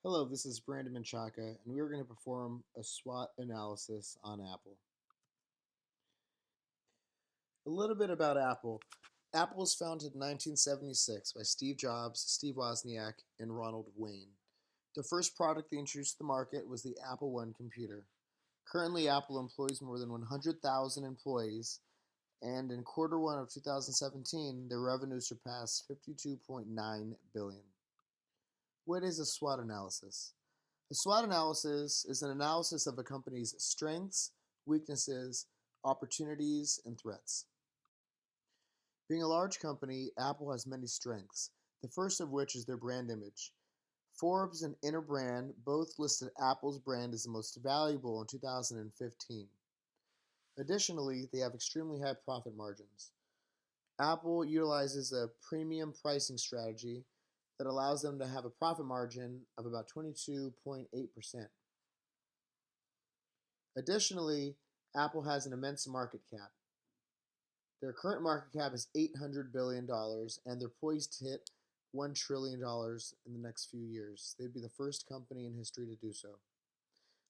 Hello, this is Brandon Menchaca, and we are going to perform a SWOT analysis on Apple. A little bit about Apple. Apple was founded in 1976 by Steve Jobs, Steve Wozniak, and Ronald Wayne. The first product they introduced to the market was the Apple I computer. Currently, Apple employs more than 100,000 employees, and in quarter one of 2017, their revenue surpassed $52.9 billion. What is a SWOT analysis? A SWOT analysis is an analysis of a company's strengths, weaknesses, opportunities, and threats. Being a large company, Apple has many strengths, the first of which is their brand image. Forbes and Interbrand both listed Apple's brand as the most valuable in 2015. Additionally, they have extremely high profit margins. Apple utilizes a premium pricing strategy that allows them to have a profit margin of about 22.8%. Additionally, Apple has an immense market cap. Their current market cap is $800 billion, and they're poised to hit $1 trillion in the next few years. They'd be the first company in history to do so.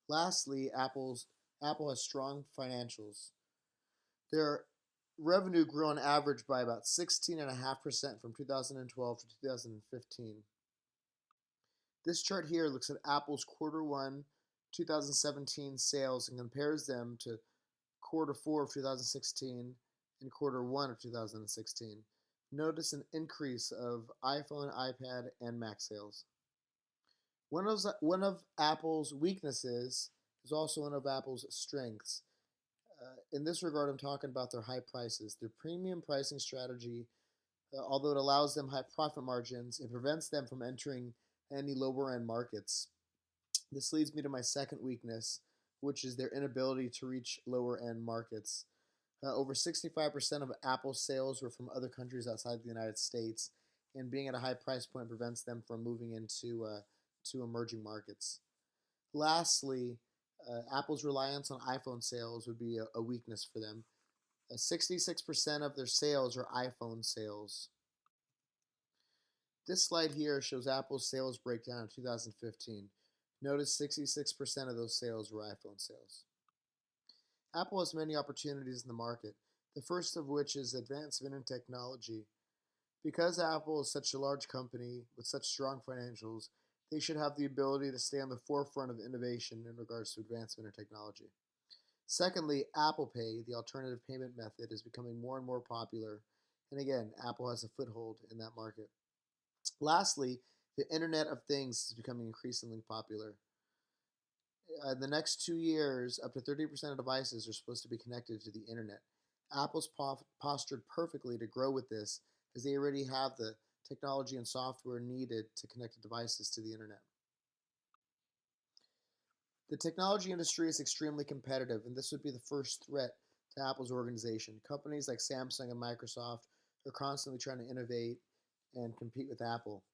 Lastly, Apple has strong financials. Their revenue grew on average by about 16.5% from 2012 to 2015. This chart here looks at Apple's quarter one 2017 sales and compares them to quarter four of 2016 and quarter one of 2016. Notice an increase of iPhone, iPad, and Mac sales. One of Apple's weaknesses is also one of Apple's strengths. In this regard, I'm talking about their high prices. Their premium pricing strategy, although it allows them high profit margins, it prevents them from entering any lower end markets. This leads me to my second weakness, which is their inability to reach lower end markets. Over 65% of Apple's sales were from other countries outside the United States, and being at a high price point prevents them from moving into to emerging markets. Lastly, Apple's reliance on iPhone sales would be a weakness for them. 66% of their sales are iPhone sales. This slide here shows Apple's sales breakdown in 2015. Notice 66% of those sales were iPhone sales. Apple has many opportunities in the market, the first of which is advancement in technology. Because Apple is such a large company with such strong financials, they should have the ability to stay on the forefront of innovation in regards to advancement in technology. Secondly, Apple Pay, the alternative payment method, is becoming more and more popular, and again, Apple has a foothold in that market. Lastly, the Internet of Things is becoming increasingly popular. In the next 2 years, up to 30% of devices are supposed to be connected to the internet. Apple's postured perfectly to grow with this, as they already have the technology and software needed to connect devices to the internet. The technology industry is extremely competitive, and this would be the first threat to Apple's organization. Companies like Samsung and Microsoft are constantly trying to innovate and compete with Apple.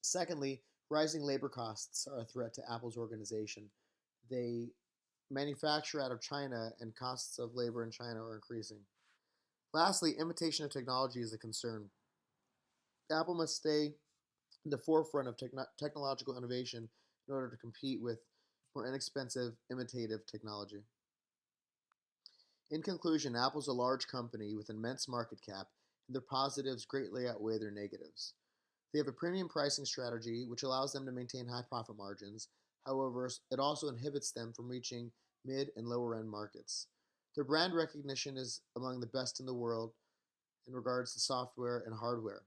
Secondly, rising labor costs are a threat to Apple's organization. They manufacture out of China, and costs of labor in China are increasing. Lastly, imitation of technology is a concern. Apple must stay in the forefront of technological innovation in order to compete with more inexpensive, imitative technology. In conclusion, Apple's a large company with an immense market cap, and their positives greatly outweigh their negatives. They have a premium pricing strategy, which allows them to maintain high profit margins. However, it also inhibits them from reaching mid and lower end markets. Their brand recognition is among the best in the world in regards to software and hardware.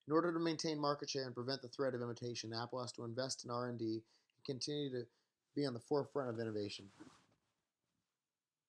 In order to maintain market share and prevent the threat of imitation, Apple has to invest in R&D and continue to be on the forefront of innovation.